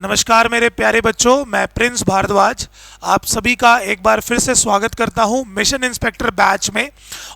नमस्कार मेरे प्यारे बच्चों, मैं प्रिंस भारद्वाज आप सभी का एक बार फिर से स्वागत करता हूं मिशन इंस्पेक्टर बैच में।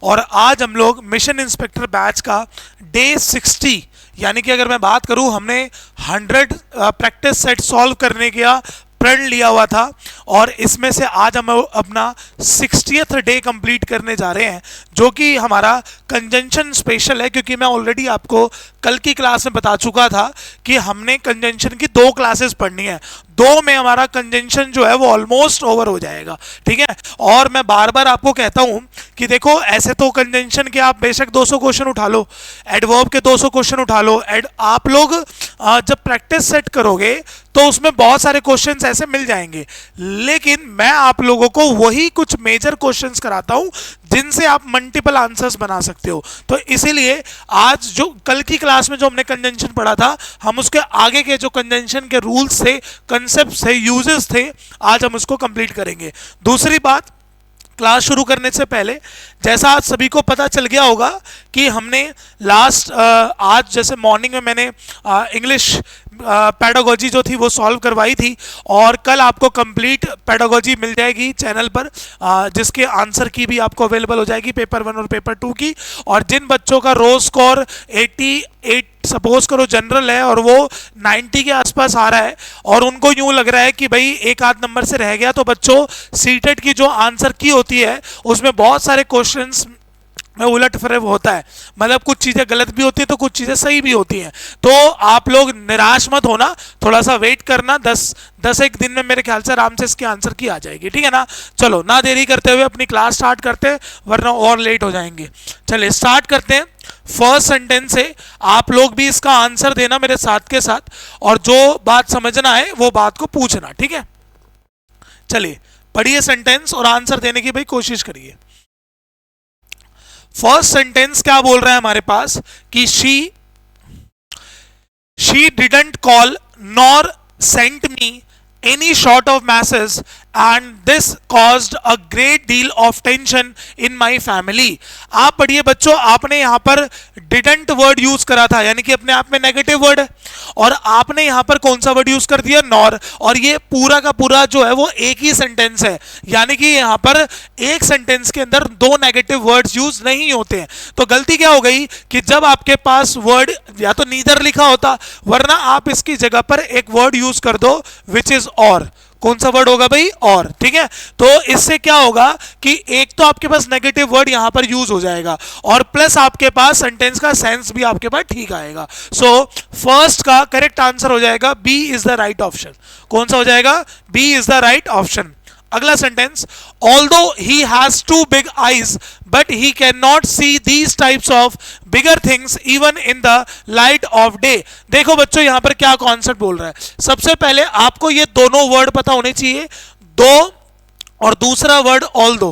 और आज हम लोग मिशन इंस्पेक्टर बैच का डे 60 यानी कि अगर मैं बात करूं, हमने 100 प्रैक्टिस सेट सॉल्व करने का प्रण लिया हुआ था और इसमें से आज हम अपना 60th डे कंप्लीट करने जा रहे हैं, जो कि हमारा कंजंक्शन स्पेशल है। क्योंकि मैं ऑलरेडी आपको कल की क्लास में बता चुका था कि हमने कंजंक्शन की 2 क्लासेस पढ़नी है। 2 में हमारा कंजंक्शन जो है वो ऑलमोस्ट ओवर हो जाएगा, ठीक है। और मैं बार बार आपको कहता हूं कि देखो, ऐसे तो कंजंक्शन के आप बेशक 200 क्वेश्चन उठा लो, एडवर्ब के 200 क्वेश्चन उठा लो, आप लोग जब प्रैक्टिस सेट करोगे तो उसमें बहुत सारे क्वेश्चंस ऐसे मिल जाएंगे। लेकिन मैं आप लोगों को वही कुछ मेजर क्वेश्चंस कराता हूं जिनसे आप मल्टीपल आंसर्स बना सकते हो। तो इसीलिए आज जो कल की क्लास में जो हमने कंजंक्शन पढ़ा था, हम उसके आगे के जो कंजंक्शन के रूल्स थे, कंसेप्ट थे, यूजेस थे, आज हम उसको कंप्लीट करेंगे। दूसरी बात, क्लास शुरू करने से पहले, जैसा आज सभी को पता चल गया होगा कि हमने आज जैसे मॉर्निंग में मैंने इंग्लिश पेडागोजी जो थी वो सॉल्व करवाई थी, और कल आपको कंप्लीट पेडागोजी मिल जाएगी चैनल पर, जिसके आंसर की भी आपको अवेलेबल हो जाएगी पेपर 1 और पेपर 2 की। और जिन बच्चों का रो स्कोर 88 सपोज करो जनरल है और वो 90 के आसपास आ रहा है और उनको यूं लग रहा है कि भाई एक आध नंबर से रह गया, तो बच्चों सीटेट की जो आंसर की होती है उसमें बहुत सारे क्वेश्चंस में उलट फरेब होता है, मतलब कुछ चीजें गलत भी होती है तो कुछ चीजें सही भी होती हैं। तो आप लोग निराश मत होना, थोड़ा सा वेट करना, 10 एक दिन में मेरे ख्याल से आराम से इसकी आंसर की आ जाएगी, ठीक है ना। चलो ना देरी करते हुए अपनी क्लास स्टार्ट करते हैं, वरना और लेट हो जाएंगे। चलिए स्टार्ट करते हैं। फर्स्ट सेंटेंस से आप लोग भी इसका आंसर देना मेरे साथ के साथ, और जो बात समझना है वो बात को पूछना, ठीक है। चलिए पढ़िए सेंटेंस और आंसर देने की भाई कोशिश करिए। फर्स्ट सेंटेंस क्या बोल रहा है हमारे पास कि she didn't call nor sent me any sort of masses and this caused a great deal of tension in my family। आप पढ़िए बच्चों, आपने यहां पर didn't वर्ड यूज करा था, यानी कि अपने आप में नेगेटिव वर्ड है, और आपने यहां पर कौन सा वर्ड यूज कर दिया, नॉर। और ये पूरा का पूरा जो है वो एक ही सेंटेंस है, यानी कि यहां पर एक सेंटेंस के अंदर 2 नेगेटिव वर्ड्स यूज नहीं होते हैं। तो गलती क्या हो गई कि जब आपके पास वर्ड या तो नीदर लिखा होता, वरना आप इसकी जगह पर एक वर्ड यूज कर दो विच इज और। कौन सा वर्ड होगा भाई, और, ठीक है। तो इससे क्या होगा कि एक तो आपके पास नेगेटिव वर्ड यहां पर यूज हो जाएगा, और प्लस आपके पास सेंटेंस का सेंस भी आपके पास ठीक आएगा। सो फर्स्ट का करेक्ट आंसर हो जाएगा B is the right option. कौन सा हो जाएगा, B is the right option. अगला sentence, although he has 2 big eyes but he can not see these types of bigger things even in the light of day. देखो बच्चों, यहां पर क्या कॉन्सेप्ट बोल रहा है। सबसे पहले आपको ये दोनों वर्ड पता होने चाहिए, दो और दूसरा वर्ड ऑल्दो।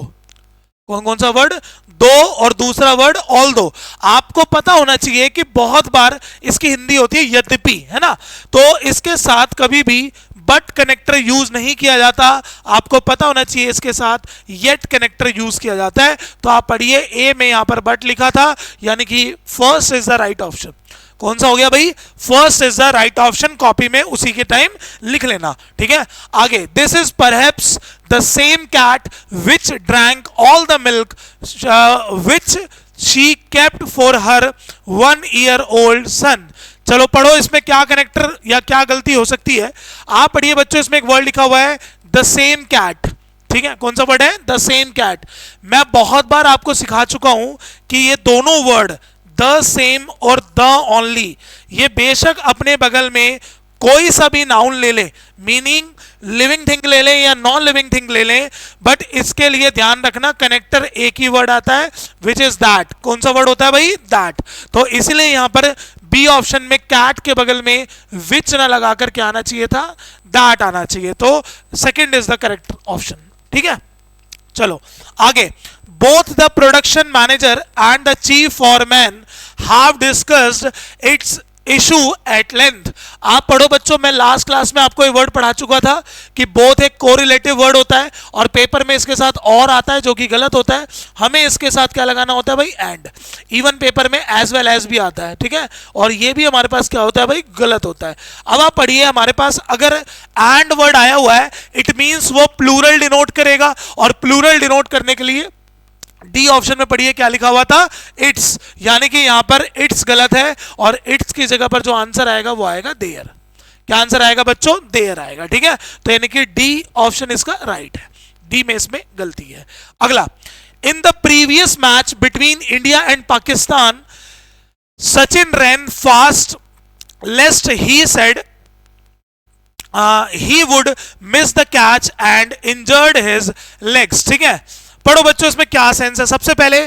कौन सा वर्ड, दो और दूसरा वर्ड ऑल्दो। आपको पता होना चाहिए कि बहुत बार इसकी हिंदी होती है यद्यपि, है ना। तो इसके साथ कभी भी बट कनेक्टर यूज नहीं किया जाता, आपको पता होना चाहिए इसके साथ येट कनेक्टर यूज किया जाता है। तो आप पढ़िए, ए में यहां पर बट लिखा था, यानी कि first is the right option. कौन सा हो गया भाई, first is the right option. Copy में उसी के टाइम लिख लेना, ठीक है। आगे, this is perhaps the same cat which drank all the milk which she kept for her 1 year old son। चलो पढ़ो, इसमें क्या कनेक्टर या क्या गलती हो सकती है। आप पढ़िए बच्चों, इसमें एक वर्ड लिखा हुआ है द सेम कैट, ठीक है। कौन सा वर्ड है, द सेम कैट। मैं बहुत बार आपको सिखा चुका हूं कि ये दोनों वर्ड द सेम और द ओनली, ये बेशक अपने बगल में कोई सा भी नाउन ले ले, मीनिंग लिविंग थिंग ले लें या नॉन लिविंग थिंग ले लें, बट इसके लिए ध्यान रखना कनेक्टर एक ही वर्ड आता है विच इज दैट। कौन सा वर्ड होता है भाई, दैट। तो इसलिए यहां पर बी ऑप्शन में कैट के बगल में विच ना लगाकर क्या आना चाहिए था, दैट आना चाहिए। तो second is the correct option, ठीक है। चलो आगे, both the production manager and the chief foreman have discussed its issue at length. आप पढ़ो बच्चों, मैं लास्ट क्लास में आपको ये वर्ड पढ़ा चुका था कि बोथ एक कोरिलेटिव वर्ड होता है और पेपर में इसके साथ और आता है जो कि गलत होता है। हमें इसके साथ क्या लगाना होता है भाई, एंड। इवन पेपर में एज वेल एज भी आता है, ठीक है, और ये भी हमारे पास क्या होता है भाई, गलत होता है। अब आप पढ़िए, हमारे पास अगर एंड वर्ड आया हुआ है इट मींस वो प्लूरल डिनोट करेगा, और प्लूरल डिनोट करने के लिए डी ऑप्शन में पढ़िए क्या लिखा हुआ था, इट्स, यानी कि यहां पर इट्स गलत है और इट्स की जगह पर जो आंसर आएगा वो आएगा देयर। क्या आंसर आएगा बच्चों, देयर आएगा, ठीक है। तो यानी कि डी ऑप्शन इसका राइट है, डी में इसमें गलती है। अगला, in the previous match between India and Pakistan Sachin ran fast lest he said he would miss the catch and injured his legs। ठीक है, पढ़ो बच्चों इसमें क्या सेंस है। सबसे पहले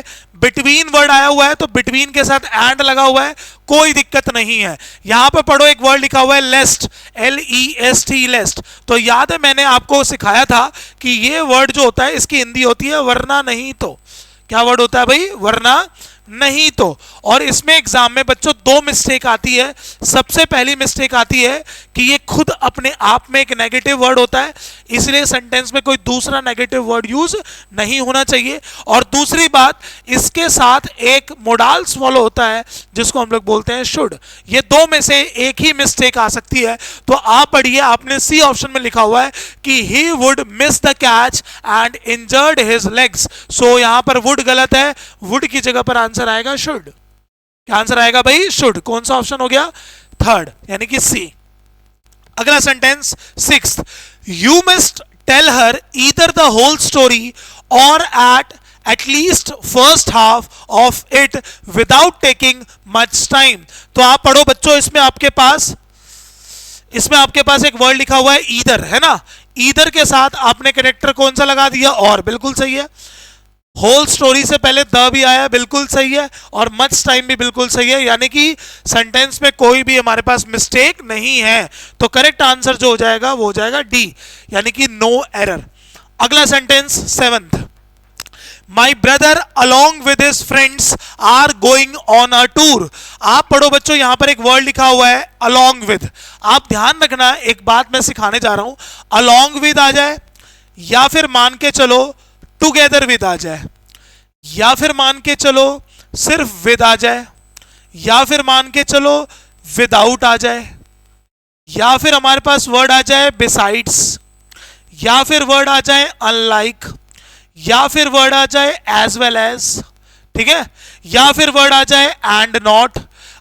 बिटवीन वर्ड आया हुआ है तो बिटवीन के साथ एंड लगा हुआ है, कोई दिक्कत नहीं है। यहां पर पढ़ो एक वर्ड लिखा हुआ है लेस्ट, L-E-S-T, लेस्ट। तो याद है मैंने आपको सिखाया था कि ये वर्ड जो होता है इसकी हिंदी होती है वरना नहीं तो। क्या वर्ड होता है भाई, वरना नहीं तो। और इसमें एग्जाम में बच्चों दो मिस्टेक आती है। सबसे पहली मिस्टेक आती है कि ये खुद अपने आप में एक नेगेटिव वर्ड होता है, इसलिए सेंटेंस में कोई दूसरा नेगेटिव वर्ड यूज नहीं होना चाहिए। और दूसरी बात, इसके साथ एक मोडाल्स फॉलो होता है जिसको हम लोग बोलते हैं शुड। ये दो में से एक ही मिस्टेक आ सकती है। तो आप पढ़िए, आपने सी ऑप्शन में लिखा हुआ है कि he would miss the catch and injured his legs. So यहां पर वुड गलत है, वुड की जगह पर आंसर आएगा शुड। क्या आंसर आएगा भाई, शुड। कौन सा ऑप्शन हो गया, थर्ड, यानी कि सी। अगला sentence, sixth, you must tell her either the whole story और at least first half of it without taking much time. तो आप पढ़ो बच्चों, इसमें आपके पास एक वर्ड लिखा हुआ है ईदर, है ना। ईदर के साथ आपने कनेक्टर कौन सा लगा दिया, और, बिल्कुल सही है। होल स्टोरी से पहले द भी आया, बिल्कुल सही है, और मच टाइम भी बिल्कुल सही है, यानी कि सेंटेंस में कोई भी हमारे पास मिस्टेक नहीं है। तो करेक्ट आंसर जो हो जाएगा वो हो जाएगा डी, यानी कि नो एरर। अगला sentence, seventh, my brother along with his friends are going on a tour. आप पढ़ो बच्चों, यहां पर एक वर्ड लिखा हुआ है अलॉन्ग विद। आप ध्यान रखना, एक बात मैं सिखाने जा रहा हूं, अलॉन्ग विद आ जाए या फिर मान के चलो टुगेदर विद आ जाए, या फिर मान के चलो सिर्फ विद आ जाए, या फिर मान के चलो विदाउट आ जाए, या फिर हमारे पास वर्ड आ जाए बिसाइड्स, या फिर वर्ड आ जाए अनलाइक, या फिर वर्ड आ जाए एज वेल एज, ठीक है, या फिर वर्ड आ जाए एंड नॉट।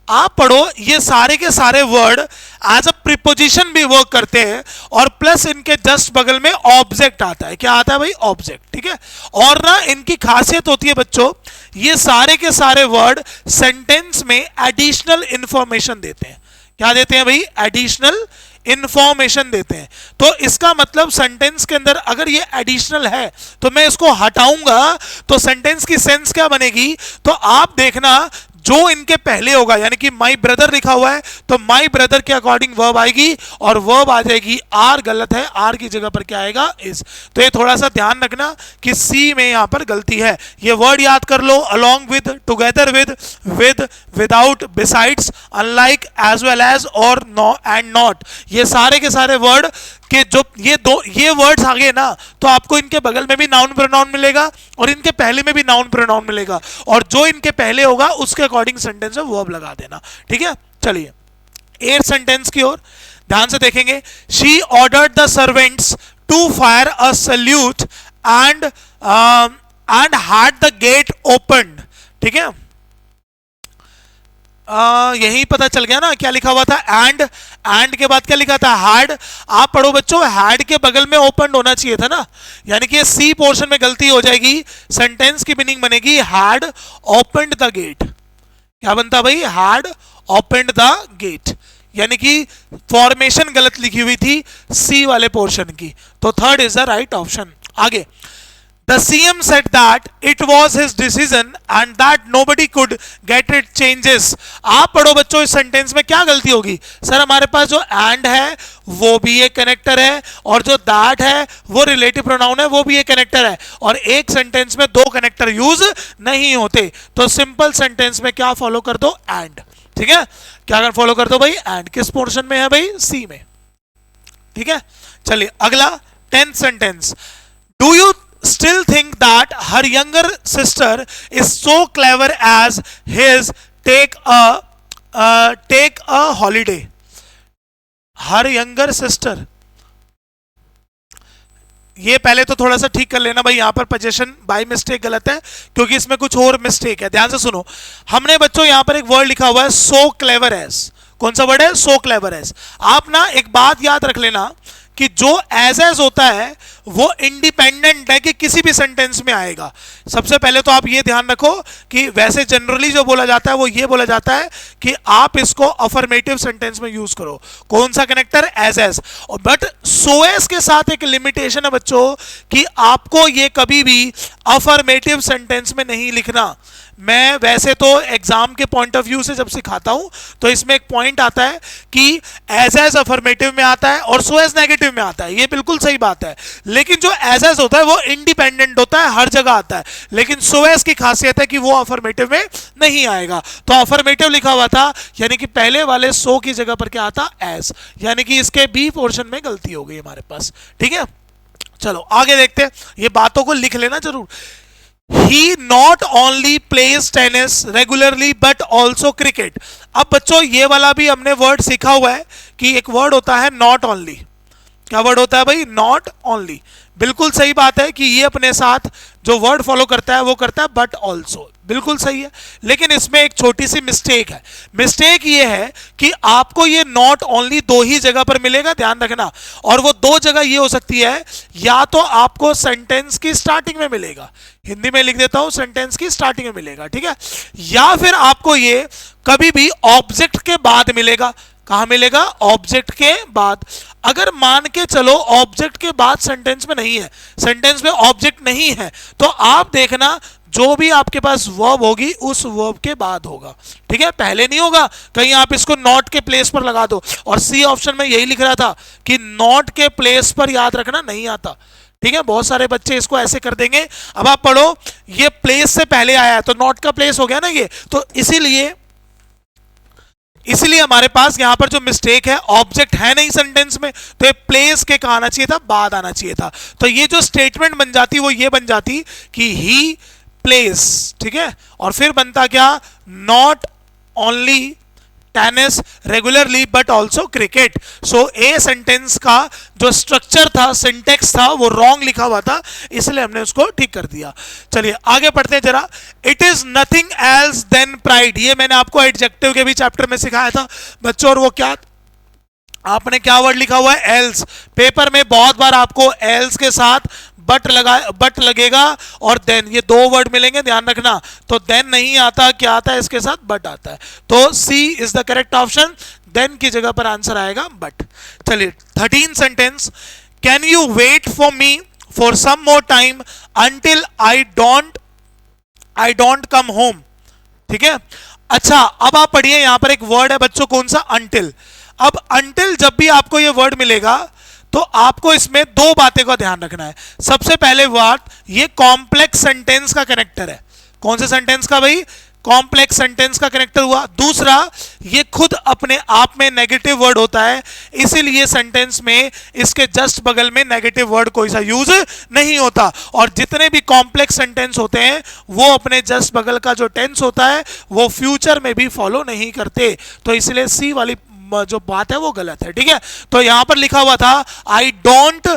आप पढ़ो, ये सारे के सारे वर्ड एज अ प्रीपोजिशन भी वर्क करते हैं, और प्लस इनके जस्ट बगल में ऑब्जेक्ट आता है। क्या आता है भाई, ऑब्जेक्ट, ठीक है। और ना इनकी खासियत होती है बच्चों, ये सारे के सारे वर्ड सेंटेंस में एडिशनल इंफॉर्मेशन देते हैं। क्या देते हैं भाई, एडिशनल इंफॉर्मेशन देते हैं। तो इसका मतलब सेंटेंस के अंदर अगर ये एडिशनल है तो मैं इसको हटाऊंगा तो सेंटेंस की सेंस क्या बनेगी। तो आप देखना, जो इनके पहले होगा, यानी कि माई ब्रदर लिखा हुआ है तो माई ब्रदर के अकॉर्डिंग वर्ब आएगी, और वर्ब आ जाएगी आर, गलत है, आर की जगह पर क्या आएगा, इज। तो ये थोड़ा सा ध्यान रखना कि सी में यहां पर गलती है। ये वर्ड याद कर लो, along with, together with, without, besides, unlike, as well as, और नो एंड नॉट। ये सारे के सारे वर्ड के जो ये वर्ड्स आ गए ना, तो आपको इनके बगल में भी नाउन प्रोनाउन मिलेगा और इनके पहले में भी नाउन प्रोनाउन मिलेगा, और जो इनके पहले होगा उसके अकॉर्डिंग सेंटेंस में वर्ब लगा देना, ठीक है। चलिए 8th सेंटेंस की ओर ध्यान से देखेंगे। She ordered the servants to fire a salute and had the gate opened, ठीक है। यही पता चल गया ना क्या लिखा हुआ था, एंड के बाद क्या लिखा था, हैड। आप पढ़ो बच्चों, हैड के बगल में ओपन होना चाहिए था ना, यानी कि सी पोर्शन में गलती हो जाएगी। सेंटेंस की मीनिंग बनेगी हैड ओपन्ड द गेट। क्या बनता भाई, हैड ओपन्ड द गेट, यानी कि फॉर्मेशन गलत लिखी हुई थी सी वाले पोर्शन की। तो third is the right option. आगे, The CM said that it was his decision and that nobody could get it changes. आप पढ़ो बच्चों इस सेंटेंस में क्या गलती होगी? सर हमारे पास जो and है वो भी एक कनेक्टर है और जो that है वो रिलेटिव प्रोनाउन है वो भी एक कनेक्टर है और एक सेंटेंस में दो कनेक्टर यूज नहीं होते. तो सिंपल सेंटेंस में क्या फॉलो कर दो? and. ठीक है, क्या फॉलो कर दो भाई? and. किस पोर्शन में है भाई? सी में. ठीक है, चलिए अगला 10th sentence. Do you still think that her younger sister is so clever as his take a holiday? Her younger sister, ये पहले तो थोड़ा सा ठीक कर लेना भाई, यहां पर पोजीशन बाय मिस्टेक गलत है क्योंकि इसमें कुछ और मिस्टेक है. ध्यान से सुनो, हमने बच्चों यहां पर एक वर्ड लिखा हुआ है सो क्लेवर एज. कौन सा वर्ड है? So clever as. आप ना एक बात याद रख लेना कि जो एज होता है वो इंडिपेंडेंट है कि किसी भी सेंटेंस में आएगा. सबसे पहले तो आप ये ध्यान रखो कि वैसे जनरली जो बोला जाता है वो ये बोला जाता है कि आप इसको अफर्मेटिव सेंटेंस में यूज करो. कौन सा connector? As. But so as के साथ एक लिमिटेशन है बच्चों कि आपको ये कभी भी अफर्मेटिव सेंटेंस में नहीं लिखना. मैं वैसे तो एग्जाम के पॉइंट ऑफ व्यू से जब सिखाता हूं तो इसमें एक पॉइंट आता है कि एज अफर्मेटिव में आता है और सो एज नेगेटिव में आता है. ये बिल्कुल सही बात है, लेकिन जो एज होता है वो इंडिपेंडेंट होता है, हर जगह आता है. लेकिन सो एज की खासियत है कि वो अफर्मेटिव में नहीं आएगा. तो अफर्मेटिव लिखा हुआ था यानी कि पहले वाले सो की जगह पर क्या आता? एज. यानी कि इसके बी पोर्शन में गलती हो गई हमारे पास. ठीक है, चलो आगे देखते हैं. ये बातों को लिख लेना जरूर. He not only plays tennis regularly but also cricket. अब बच्चों ये वाला भी हमने वर्ड सीखा हुआ है कि एक वर्ड होता है not only. क्या वर्ड होता है भाई? not only. बिल्कुल सही बात है कि ये अपने साथ जो वर्ड फॉलो करता है वो करता है बट ऑल्सो. बिल्कुल सही है, लेकिन इसमें एक छोटी सी मिस्टेक है. मिस्टेक ये है कि आपको ये नॉट ओनली दो ही जगह पर मिलेगा, ध्यान रखना. और वो दो जगह ये हो सकती है, या तो आपको सेंटेंस की स्टार्टिंग में मिलेगा, हिंदी में लिख देता हूं सेंटेंस की स्टार्टिंग में मिलेगा, ठीक है, या फिर आपको ये कभी भी ऑब्जेक्ट के बाद मिलेगा. कहां मिलेगा? ऑब्जेक्ट के बाद. अगर मान के चलो ऑब्जेक्ट के बाद सेंटेंस में नहीं है, सेंटेंस में ऑब्जेक्ट नहीं है, तो आप देखना जो भी आपके पास वर्ब होगी उस वर्ब के बाद होगा. ठीक है, पहले नहीं होगा. कहीं आप इसको नॉट के प्लेस पर लगा दो. और सी ऑप्शन में यही लिख रहा था कि नॉट के प्लेस पर याद रखना नहीं आता. ठीक है, बहुत सारे बच्चे इसको ऐसे कर देंगे. अब आप पढ़ो, ये प्लेस से पहले आया है तो नॉट का प्लेस हो गया ना ये. तो इसीलिए हमारे पास यहां पर जो मिस्टेक है, ऑब्जेक्ट है नहीं सेंटेंस में, तो ये प्लेस के कहा आना चाहिए था, बाद आना चाहिए था. तो ये जो स्टेटमेंट बन जाती वो ये बन जाती कि ही प्लेस. ठीक है, और फिर बनता क्या? Not only tennis regularly but also cricket. So a sentence का जो स्ट्रक्चर था, सिंटेक्स था, वो रॉन्ग लिखा हुआ था, इसलिए हमने उसको ठीक कर दिया. चलिए आगे पढ़ते हैं जरा. It is nothing else than pride. ये मैंने आपको एडजेक्टिव के भी चैप्टर में सिखाया था बच्चों. और वो क्या, आपने क्या वर्ड लिखा हुआ है? एल्स. पेपर में बहुत बार आपको एल्स के साथ बट लगेगा और देन, ये दो वर्ड मिलेंगे, ध्यान रखना. तो देन नहीं आता, क्या आता है इसके साथ? बट आता है. तो C is the correct option. Then की जगह पर आंसर आएगा बट. चलिए 13 sentence. Can you wait for me for some more time until I don't come home. ठीक है, अच्छा अब आप पढ़िए, यहां पर एक वर्ड है बच्चों, कौन सा? अंटिल. अब अंटिल जब भी आपको ये वर्ड मिलेगा तो आपको इसमें दो बातें का ध्यान रखना है. सबसे पहले बात, ये कॉम्प्लेक्स सेंटेंस का कनेक्टर है. कौन से सेंटेंस का भाई? कॉम्प्लेक्स सेंटेंस का कनेक्टर हुआ. दूसरा, ये खुद अपने आप में नेगेटिव वर्ड होता है, इसीलिए सेंटेंस में इसके जस्ट बगल में नेगेटिव वर्ड कोई सा यूज नहीं होता. और जितने भी कॉम्प्लेक्स सेंटेंस होते हैं वो अपने जस्ट बगल का जो टेंस होता है वो फ्यूचर में भी फॉलो नहीं करते. तो इसलिए सी वाली जो बात है वो गलत है. ठीक है, तो यहां पर लिखा हुआ था आई डोंट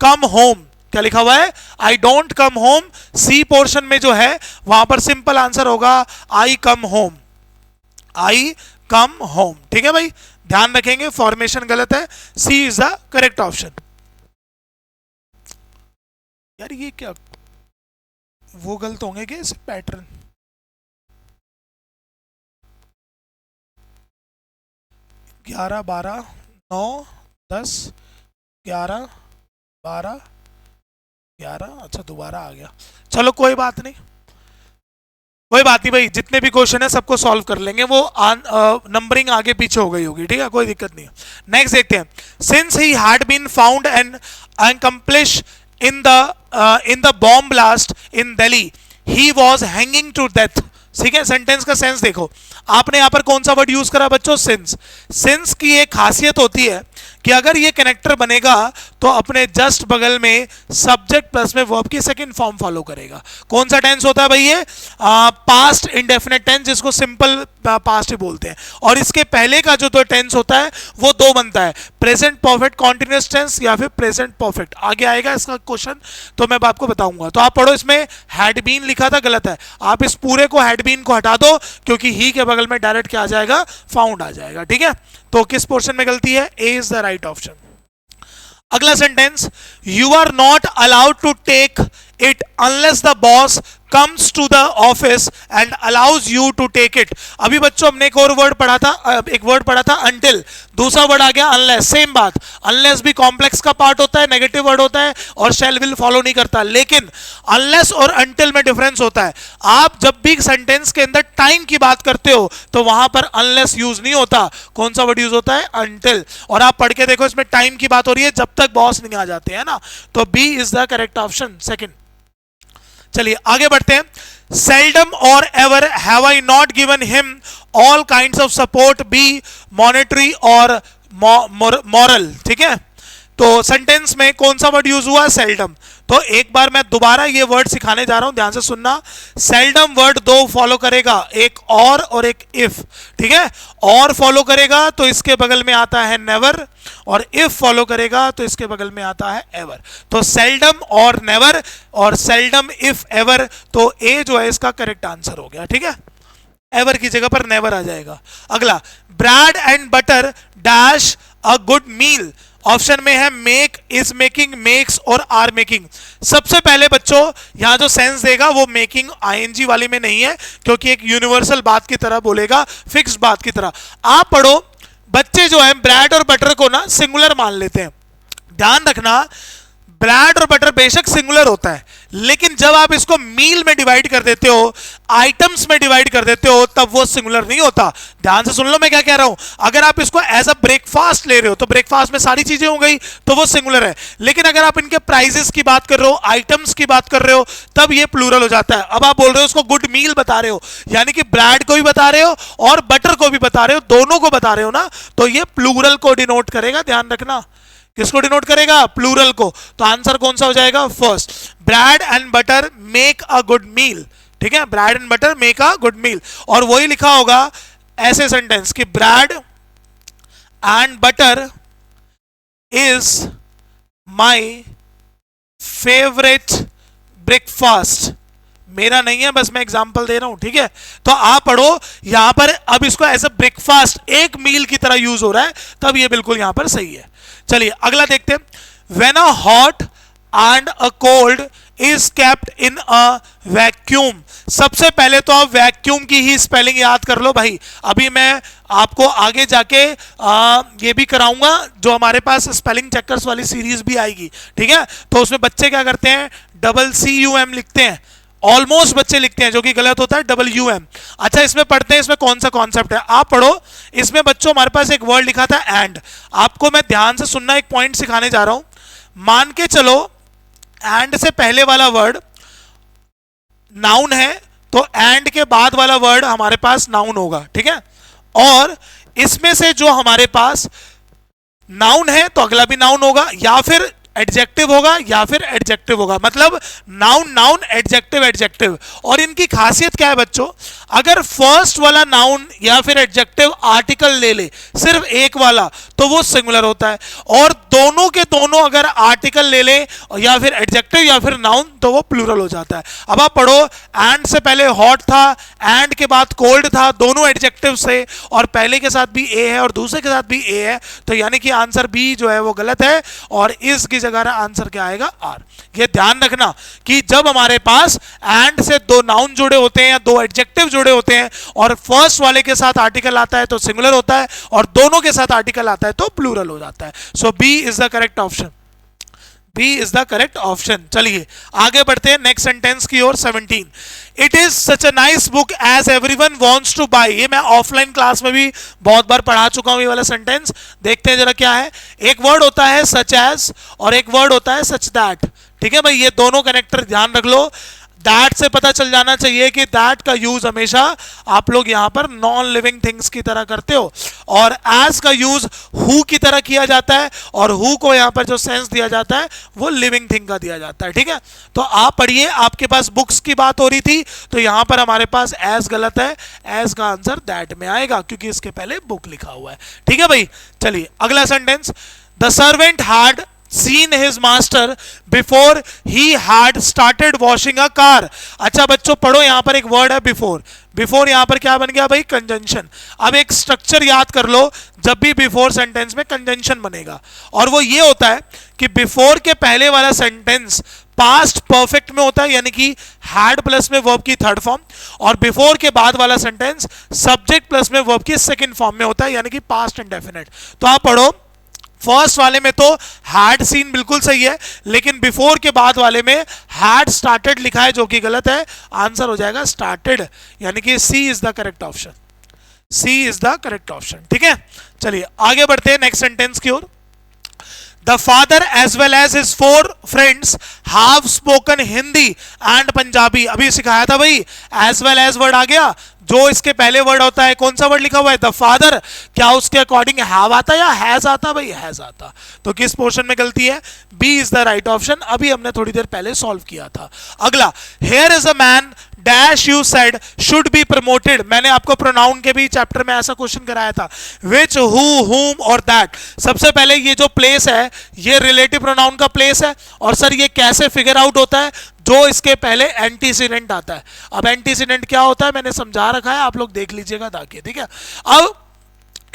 कम होम. क्या लिखा हुआ है? I don't come home. C portion में जो है वहां पर सिंपल आंसर होगा आई कम होम. आई कम होम. ठीक है भाई, ध्यान रखेंगे, फॉर्मेशन गलत है. सी इज द करेक्ट ऑप्शन. यार ये क्या, वो गलत होंगे क्या इस पैटर्न? 11 12 9 10 11 12 11, अच्छा दोबारा आ गया, चलो कोई बात नहीं, कोई बात नहीं भाई, जितने भी क्वेश्चन है सबको सॉल्व कर लेंगे, वो नंबरिंग आगे पीछे हो गई होगी, ठीक है, कोई दिक्कत नहीं है। नेक्स्ट देखते हैं, since he had been found and accomplish in the bomb blast in Delhi, he was hanging to death. ठीक है, सेंटेंस का सेंस देखो, आपने यहां पर कौन सा वर्ड यूज करा बच्चों, सिंस। सिंस की एक खासियत होती है कि अगर ये कनेक्टर बनेगा तो अपने जस्ट बगल में सब्जेक्ट प्लस में वर्ब की सेकंड फॉर्म फॉलो करेगा। कौन सा टेंस होता है भाई ये, पास्ट इंडेफिनिट टेंस, जिसको सिंपल पास्ट ही बोलते हैं। और इसके पहले का जो टेंस होता है वो दो बनता है, प्रेजेंट परफेक्ट कॉन्टिन्यूअस टेंस या फिर प्रेजेंट परफेक्ट। आगे आएगा इसका क्वेश्चन तो मैं आपको बताऊंगा। तो आप पढ़ो, इसमें हैड बीन लिखा था, गलत है, आप इस पूरे को हैड बीन को हटा दो, क्योंकि ही के बगल में डायरेक्ट क्या आ जाएगा, फाउंड आ जाएगा। ठीक है, तो किस पोर्शन में गलती है, A is the right option. अगला sentence, you are not allowed to take it unless the boss comes to the office and allows you to take it। अभी बच्चों हमने एक और वर्ड पढ़ा था, एक वर्ड पढ़ा था until, दूसरा वर्ड आ गया unless। सेम बात, unless भी कॉम्प्लेक्स का पार्ट होता है, नेगेटिव वर्ड होता है, और shall will फॉलो नहीं करता, लेकिन unless और until में डिफरेंस होता है। आप जब भी सेंटेंस के अंदर टाइम की बात करते हो तो वहां पर unless यूज नहीं होता, कौन सा वर्ड यूज होता है, until। और आप पढ़ के देखो, इसमें टाइम की बात हो रही है जब तक बॉस नहीं आ जाते हैं ना, तो B is the correct option, second. चलिए आगे बढ़ते हैं, seldom or ever have I not given him all kinds of support, be monetary or moral। ठीक है, तो सेंटेंस में कौन सा वर्ड यूज हुआ, सेल्डम। तो एक बार मैं दोबारा ये वर्ड सिखाने जा रहा हूं, ध्यान से सुनना। सेल्डम वर्ड दो फॉलो करेगा, एक और एक इफ। ठीक है, और फॉलो करेगा तो इसके बगल में आता है नेवर, और इफ फॉलो करेगा तो इसके बगल में आता है एवर। तो सेल्डम और नेवर, और सेल्डम इफ एवर, तो ए जो है इसका करेक्ट आंसर हो गया। ठीक है, एवर की जगह पर नेवर आ जाएगा। अगला, bread and butter dash a good meal. Option में है मेक, इज मेकिंग, मेक्स और आर मेकिंग। सबसे पहले बच्चों यहां जो सेंस देगा वो मेकिंग आईएनजी वाली में नहीं है, क्योंकि एक यूनिवर्सल बात की तरह बोलेगा, फिक्स बात की तरह। आप पढ़ो, बच्चे जो है ब्रेड और बटर को ना सिंगुलर मान लेते हैं। ध्यान रखना, ब्रेड और बटर बेशक सिंगुलर होता है, लेकिन जब आप इसको मील में डिवाइड कर देते हो, आइटम्स में डिवाइड कर देते हो, तब वो सिंगुलर नहीं होता। ध्यान से सुन लो मैं क्या कह रहा हूं। अगर आप इसको एज अ ब्रेकफास्ट ले रहे हो तो ब्रेकफास्ट में सारी चीजें हो गई, तो वो सिंगुलर है। लेकिन अगर आप इनके प्राइजेस की बात कर रहे हो, आइटम्स की बात कर रहे हो, तब ये प्लूरल हो जाता है। अब आप बोल रहे हो उसको गुड मील बता रहे हो, यानी कि ब्रेड को भी बता रहे हो और बटर को भी बता रहे हो, दोनों को बता रहे हो ना, तो ये प्लूरल को डिनोट करेगा। ध्यान रखना, किसको डिनोट करेगा, प्लूरल को। तो आंसर कौन सा हो जाएगा, first, bread and butter make a good meal. ठीक है, bread and butter make a good meal. और वही लिखा होगा ऐसे सेंटेंस कि bread and butter is my favourite breakfast. मेरा नहीं है, बस मैं एग्जांपल दे रहा हूं। ठीक है, तो आप पढ़ो यहां पर, अब इसको एज अ ब्रेकफास्ट, एक मील की तरह यूज हो रहा है, तब ये बिल्कुल यहां पर सही है। चलिए अगला देखते हैं, when a hot and a cold is kept in a vacuum. सबसे पहले तो आप वैक्यूम की ही स्पेलिंग याद कर लो भाई। अभी मैं आपको आगे जाके ये भी कराऊंगा, जो हमारे पास स्पेलिंग चेकर्स वाली सीरीज भी आएगी। ठीक है, तो उसमें बच्चे क्या करते हैं, CUM लिखते हैं, ऑलमोस्ट बच्चे लिखते हैं, जो कि गलत होता है, WM। अच्छा, इसमें पढ़ते हैं इसमें कौन सा कॉन्सेप्ट है, आप पढ़ो। इसमें बच्चों हमारे पास एक वर्ड लिखा था एंड। आपको मैं ध्यान से सुनना, एक पॉइंट सिखाने जा रहा हूं। मान के चलो एंड से पहले वाला वर्ड नाउन है, तो एंड के बाद वाला वर्ड हमारे पास नाउन होगा। ठीक है, और इसमें से जो हमारे पास नाउन है तो अगला भी नाउन होगा, या फिर एडजेक्टिव होगा या फिर एडजेक्टिव होगा। मतलब नाउन नाउन, एडजेक्टिव एडजेक्टिव। और इनकी खासियत क्या है बच्चों, अगर फर्स्ट वाला नाउन या फिर एडजेक्टिव आर्टिकल ले ले, सिर्फ एक वाला, तो वो सिंगुलर होता है। और दोनों के दोनों अगर आर्टिकल ले ले या फिर एडजेक्टिव या फिर नाउन, तो वो प्लूरल हो जाता है। अब आप पढ़ो, एंड से पहले हॉट था, एंड के बाद कोल्ड था, दोनों एडजेक्टिव से, और पहले के साथ भी ए है और दूसरे के साथ भी ए है, तो यानी कि आंसर बी जो है वो गलत है, और इस की जगह आंसर क्या आएगा, आर। ये ध्यान रखना कि जब हमारे पास एंड से दो नाउन जुड़े होते हैं या दो एडजेक्टिव जुड़े होते हैं, और फर्स्ट वाले के साथ आर्टिकल आता है तो सिंगुलर होता है, और दोनों के साथ आर्टिकल आता है तो प्लूरल हो जाता है। So B is the correct option. B is the correct option. चलिए आगे बढ़ते हैं नेक्स्ट सेंटेंस की ओर। 17 it is such a nice book as everyone wants to buy. ये मैं ऑफलाइन क्लास में भी बहुत बार पढ़ा चुका हूं ये वाला सेंटेंस। देखते हैं जरा क्या है। एक वर्ड होता है सच एज और एक वर्ड होता है सच दैट। ठीक है भाई, ये दोनों कनेक्टर ध्यान रख लो। दैट से पता चल जाना चाहिए कि दैट का यूज हमेशा आप लोग यहां पर नॉन लिविंग थिंग्स की तरह करते हो, और एज का यूज हु की तरह किया जाता है, और हु को यहां पर जो सेंस दिया जाता है वो लिविंग थिंग का दिया जाता है। ठीक है, तो आप पढ़िए, आपके पास बुक्स की बात हो रही थी तो यहां पर हमारे पास एज गलत है, एज का आंसर दैट में आएगा क्योंकि इसके पहले बुक लिखा हुआ है। ठीक है भाई, चलिए अगला sentence. The servant had seen his master before he had started washing a car। अच्छा बच्चों पढ़ो, यहां पर एक वर्ड है बिफोर। बिफोर यहां पर क्या बन गया भाई? कंजंक्शन। अब एक स्ट्रक्चर याद कर लो, जब भी बिफोर सेंटेंस में कंजंक्शन बनेगा, और वो ये होता है कि बिफोर के पहले वाला सेंटेंस पास्ट परफेक्ट में होता है, यानी कि हैड प्लस में वर्ब की थर्ड फॉर्म, और बिफोर के बाद वाला सेंटेंस सब्जेक्ट प्लस में वर्ब की सेकंड फॉर्म में होता है, यानी कि पास्ट इंडेफिनिट। तो आप पढ़ो, फर्स्ट वाले में तो हैड सीन बिल्कुल सही है, लेकिन बिफोर के बाद वाले में हैड स्टार्टेड लिखा है जो कि गलत है। आंसर हो जाएगा स्टार्टेड, यानी कि C is the correct option. C is the correct option. ठीक है, चलिए आगे बढ़ते हैं नेक्स्ट सेंटेंस की ओर। The father as well as his 4 friends have spoken Hindi and Punjabi. अभी सिखाया था भाई, as well as वर्ड आ गया, जो इसके पहले वर्ड होता है कौन सा वर्ड लिखा हुआ है? The father. क्या उसके अकॉर्डिंग हैव आता या हैज आता? भाई हैज आता। तो किस पोर्शन में गलती है? B is the right option. अभी हमने थोड़ी देर पहले सॉल्व किया था। अगला, here is a man dash you said should be promoted. मैंने आपको प्रोनाउन के भी चैप्टर में ऐसा क्वेश्चन कराया था, विच, हु, हुम और दैट। सबसे पहले ये जो प्लेस है ये रिलेटिव प्रोनाउन का प्लेस है, और सर ये कैसे फिगर आउट होता है? जो इसके पहले एंटीसीडेंट आता है। अब एंटीसीडेंट क्या होता है मैंने समझा रखा है, आप लोग देख लीजिएगा ताकि। ठीक है, अब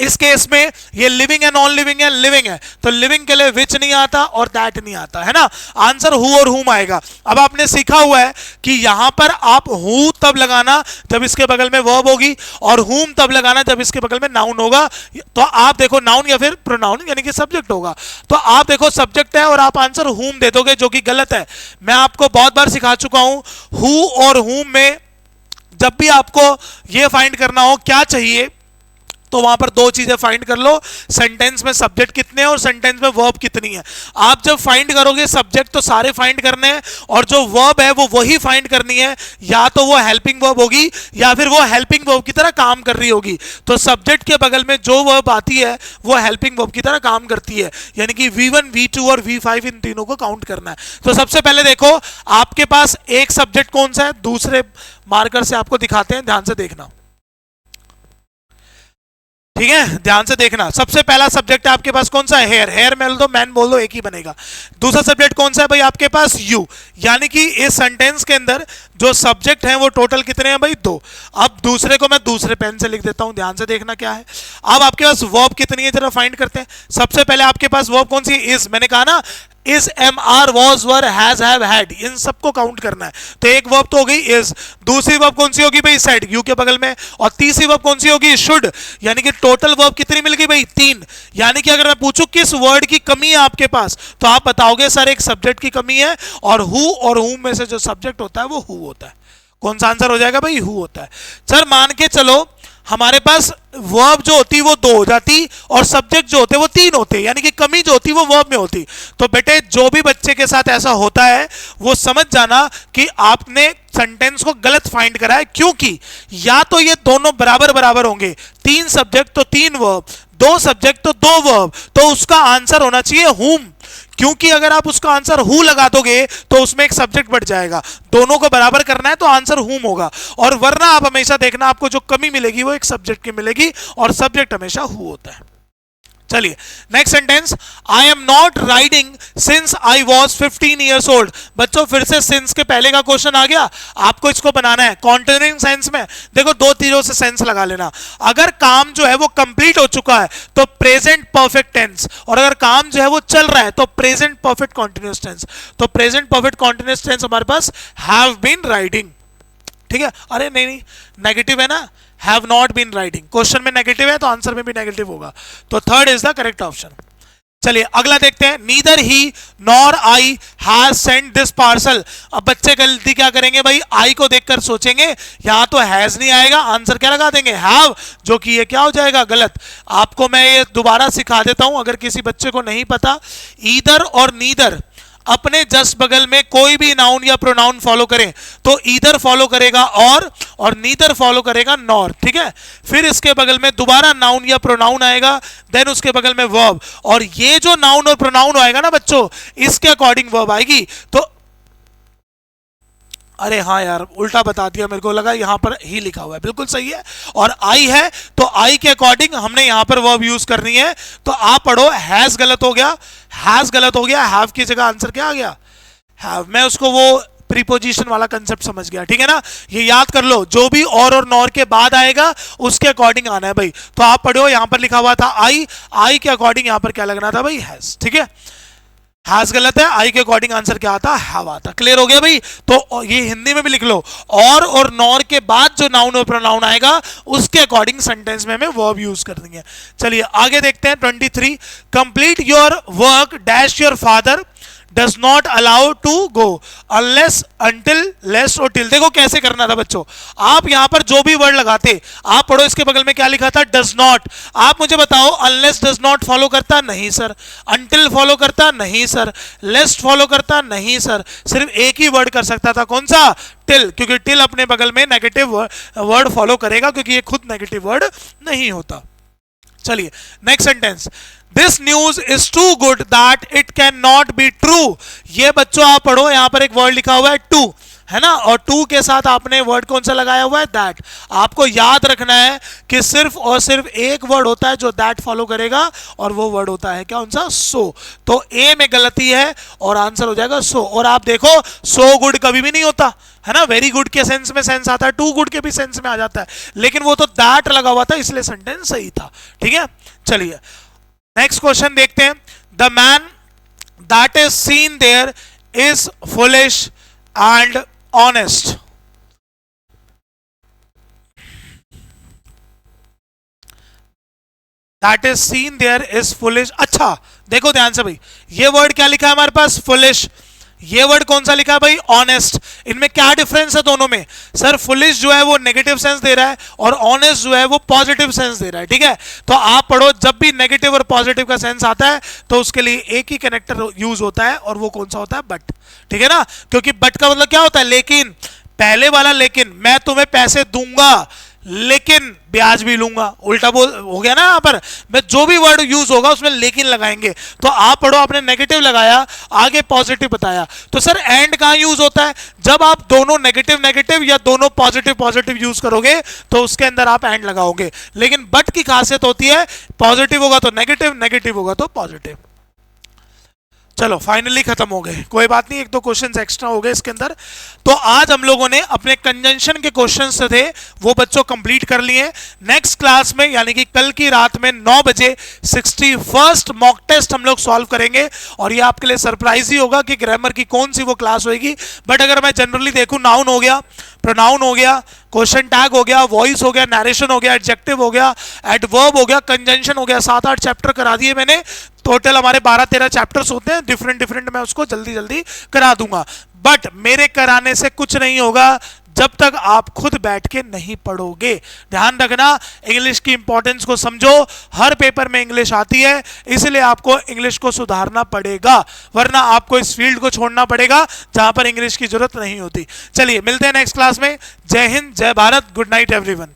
इस केस में ये लिविंग है, नॉन लिविंग है, लिविंग है, तो लिविंग के लिए विच नहीं आता और दैट नहीं आता, है ना। आंसर हु और हुम आएगा। अब आपने सीखा हुआ है कि यहां पर आप हु तब लगाना जब इसके बगल में वर्ब होगी, और हुम तब लगाना जब इसके बगल में नाउन होगा। तो आप देखो नाउन या फिर प्रोनाउन यानी कि सब्जेक्ट होगा, तो आप देखो सब्जेक्ट है और आप आंसर हुम दे दोगे, जो कि गलत है। मैं आपको बहुत बार सिखा चुका हूं, हु और हुम में जब भी आपको यह फाइंड करना हो क्या चाहिए, तो वहां पर दो चीजें फाइंड कर लो, सेंटेंस में सब्जेक्ट कितने हैं और सेंटेंस में वर्ब कितनी है। आप जब फाइंड करोगे सब्जेक्ट तो सारे फाइंड करने हैं, और जो वर्ब है वो वही फाइंड करनी है, या तो वो हेल्पिंग वर्ब होगी या फिर वो हेल्पिंग वर्ब की तरह काम कर रही होगी। तो सब्जेक्ट के बगल में जो वर्ब आती है वो हेल्पिंग वर्ब की तरह काम करती है, यानी कि V1, V2 और V5 इन तीनों को काउंट करना है। तो सबसे पहले देखो आपके पास एक सब्जेक्ट कौन सा है, दूसरे मार्कर से आपको दिखाते हैं, ध्यान से देखना। ठीक है, ध्यान से देखना। सबसे पहला सब्जेक्ट है आपके पास कौन सा है? हेयर। हेयर बोल दो, मैन बोल दो, एक ही बनेगा। दूसरा सब्जेक्ट कौन सा है भाई आपके पास? यू। यानी कि इस सेंटेंस के अंदर जो सब्जेक्ट हैं वो टोटल कितने हैं भाई? 2। अब दूसरे को मैं दूसरे पेन से लिख देता हूं, ध्यान से देखना क्या है। अब आपके पास वर्ब कितनी है जरा फाइंड करते हैं। सबसे पहले आपके पास वर्ब कौन सी है? इज। मैंने कहा ना is, am, are, was, were, has, have, had, इन सबको काउंट करना है। तो एक वर्ब तो हो गई इज, दूसरी वर्ब कौन सी होगी भाई? सेड, यू के बगल में, और तीसरी वर्ब कौन सी होगी? शुड। यानी कि टोटल वर्ब कितनी मिल गई भाई? 3। यानी कि अगर मैं पूछूं किस वर्ड की कमी है आपके पास, तो आप बताओगे सर एक सब्जेक्ट की कमी है, और हु और हुम में से जो सब्जेक्ट होता है वो हु होता है। कौन सा आंसर हो जाएगा भाई? हु होता है। सर मान के चलो हमारे पास वर्ब जो होती वो 2 हो जाती और सब्जेक्ट जो होते वो 3 होते, यानी कि कमी जो होती वो वर्ब में होती। तो बेटे जो भी बच्चे के साथ ऐसा होता है वो समझ जाना कि आपने सेंटेंस को गलत फाइंड करा है, क्योंकि या तो ये दोनों बराबर बराबर होंगे, 3 सब्जेक्ट तो 3 वर्ब, 2 सब्जेक्ट तो 2 वर्ब, तो उसका आंसर होना चाहिए हुम। क्योंकि अगर आप उसका आंसर हु लगा दोगे तो उसमें एक सब्जेक्ट बढ़ जाएगा। दोनों को बराबर करना है तो आंसर हुम होगा, और वरना आप हमेशा देखना आपको जो कमी मिलेगी वो एक सब्जेक्ट की मिलेगी, और सब्जेक्ट हमेशा हु होता है। चलिए next sentence, I am not riding since I was 15 years old. बच्चों फिर से सिंस के पहले का क्वेश्चन आ गया, आपको इसको बनाना है कॉन्टिन्यूइंग सेंस में। देखो 2 तीरों से सेंस लगा लेना। अगर काम जो है वो कंप्लीट हो चुका है तो प्रेजेंट परफेक्ट टेंस, और अगर काम जो है वो चल रहा है तो प्रेजेंट परफेक्ट कॉन्टिन्यूअस टेंस। तो प्रेजेंट परफेक्ट कॉन्टिन्यूअस टेंस हमारे पास हैव बीन राइडिंग। ठीक है, अरे नहीं नेगेटिव है ना, have not been riding. Question में नेगेटिव है तो आंसर में भी नेगेटिव होगा, तो third is the correct option. चलिए अगला देखते हैं, neither he nor I has sent this parcel. अब बच्चे गलती क्या करेंगे भाई, आई को देखकर सोचेंगे यहां तो हैज नहीं आएगा, आंसर क्या लगा देंगे, हैव, जो कि ये क्या हो जाएगा, गलत। आपको मैं ये दोबारा सिखा देता हूं अगर किसी बच्चे को नहीं पता। ईदर और नीदर अपने जस्ट बगल में कोई भी नाउन या प्रोनाउन फॉलो करें तो ईदर फॉलो करेगा और नीदर फॉलो करेगा नॉर, ठीक है। फिर इसके बगल में दोबारा नाउन या प्रोनाउन आएगा, देन उसके बगल में वर्ब, और ये जो नाउन और प्रोनाउन आएगा ना बच्चों, इसके अकॉर्डिंग वर्ब आएगी। तो अरे हाँ यार, उल्टा बता दिया, मेरे को लगा यहां पर ही लिखा हुआ है, बिल्कुल सही है। और आई है तो आई के अकॉर्डिंग हमने यहां पर वर्ब यूज करनी है। तो आप पढ़ो, हैज गलत हो गया, हैज गलत हो गया, हैव की जगह आंसर क्या आ गया, हैव। मैं उसको वो प्रीपोजिशन वाला कंसेप्ट समझ गया, ठीक है ना। ये याद कर लो, जो भी और नॉर के बाद आएगा उसके अकॉर्डिंग आना है भाई। तो आप पढ़ो, यहां पर लिखा हुआ था आई, आई के अकॉर्डिंग यहां पर क्या लगना था भाई, हैज, ठीक है। हैज गलत है, आई के अकॉर्डिंग आंसर क्या आता, हैव आता। क्लियर हो गया भाई। तो ये हिंदी में भी लिख लो, और नॉर के बाद जो नाउन और प्रोनाउन आएगा उसके अकॉर्डिंग सेंटेंस में हमें वर्ब यूज कर देंगे। चलिए आगे देखते हैं 23, complete your work dash your father does not allow to go unless until lest और till। देखो कैसे करना था बच्चों, आप यहां पर जो भी वर्ड लगाते, आप पढ़ो इसके बगल में क्या लिखा था, does not। आप मुझे बताओ, unless does not फॉलो करता, नहीं सर। until फॉलो करता, नहीं सर। lest फॉलो करता, नहीं सर। सिर्फ एक ही वर्ड कर सकता था, कौन सा, till, क्योंकि till अपने बगल में नेगेटिव वर्ड फॉलो करेगा, क्योंकि ये खुद नेगेटिव वर्ड नहीं होता। चलिए next sentence, this news is too good that it can not be true. ये बच्चों आप पढ़ो, यहां पर एक वर्ड लिखा हुआ है टू, है ना, और टू के साथ आपने वर्ड कौन सा लगाया हुआ है, दैट। आपको याद रखना है कि सिर्फ और सिर्फ एक वर्ड होता है जो दैट फॉलो करेगा, और वो वर्ड होता है क्या, कौन सा, सो। तो ए में गलती है और आंसर हो जाएगा सो। और आप देखो, सो गुड कभी भी नहीं होता, है ना, वेरी गुड के सेंस में सेंस आता है, टू गुड के भी सेंस में आ जाता है, लेकिन वो तो दैट लगा हुआ था इसलिए सेंटेंस सही था, ठीक है। चलिए नेक्स्ट क्वेश्चन देखते हैं, the man that is seen there is foolish and honest. That is seen there is foolish. अच्छा देखो ध्यान से भाई, ये वर्ड क्या लिखा है हमारे पास, फुलिश। ये वर्ड कौन सा लिखा है भाई, ऑनेस्ट। इनमें क्या डिफरेंस है दोनों में, सर फुलिश जो है वो नेगेटिव सेंस दे रहा है और ऑनेस्ट जो है वो पॉजिटिव सेंस दे रहा है, ठीक है। तो आप पढ़ो, जब भी नेगेटिव और पॉजिटिव का सेंस आता है तो उसके लिए एक ही कनेक्टर यूज होता है, और वो कौन सा होता है, बट, ठीक है ना। क्योंकि बट का मतलब क्या होता है, लेकिन। पहले वाला लेकिन, मैं तुम्हें पैसे दूंगा लेकिन ब्याज भी लूंगा, उल्टा बोल हो गया ना। यहां पर मैं जो भी वर्ड यूज होगा उसमें लेकिन लगाएंगे। तो आप पढ़ो, आपने नेगेटिव लगाया, आगे पॉजिटिव बताया। तो सर एंड कहां यूज होता है, जब आप दोनों नेगेटिव नेगेटिव या दोनों पॉजिटिव पॉजिटिव यूज करोगे तो उसके अंदर आप एंड लगाओगे। लेकिन बट की खासियत होती है, पॉजिटिव होगा तो नेगेटिव, नेगेटिव होगा तो पॉजिटिव। चलो फाइनली खत्म हो गए, कोई बात नहीं, एक दो क्वेश्चंस एक्स्ट्रा हो गए इसके अंदर। तो आज हम लोगों ने अपने कंजंक्शन के क्वेश्चंस थे वो बच्चों कंप्लीट कर लिए। नेक्स्ट क्लास में यानी कि कल की रात में 9 बजे 61st मॉक टेस्ट हम लोग सॉल्व करेंगे, और ये आपके लिए सरप्राइज ही होगा कि ग्रामर की कौन सी वो क्लास होगी। बट अगर मैं जनरली देखूं, नाउन हो गया, प्रोनाउन हो गया, क्वेश्चन टैग हो गया, वॉइस हो गया, नरेशन हो गया, एडजेक्टिव हो गया, एडवर्ब हो गया, कंजंक्शन हो गया, 7-8 चैप्टर करा दिए मैंने। टोटल हमारे 12-13 चैप्टर्स होते हैं, डिफरेंट डिफरेंट, मैं उसको जल्दी जल्दी करा दूंगा। बट मेरे कराने से कुछ नहीं होगा जब तक आप खुद बैठ के नहीं पढ़ोगे। ध्यान रखना, इंग्लिश की इंपॉर्टेंस को समझो, हर पेपर में इंग्लिश आती है, इसलिए आपको इंग्लिश को सुधारना पड़ेगा, वरना आपको इस फील्ड को छोड़ना पड़ेगा जहां पर इंग्लिश की जरूरत नहीं होती। चलिए मिलते हैं नेक्स्ट क्लास में। जय हिंद, जय भारत, गुड नाइट एवरीवन।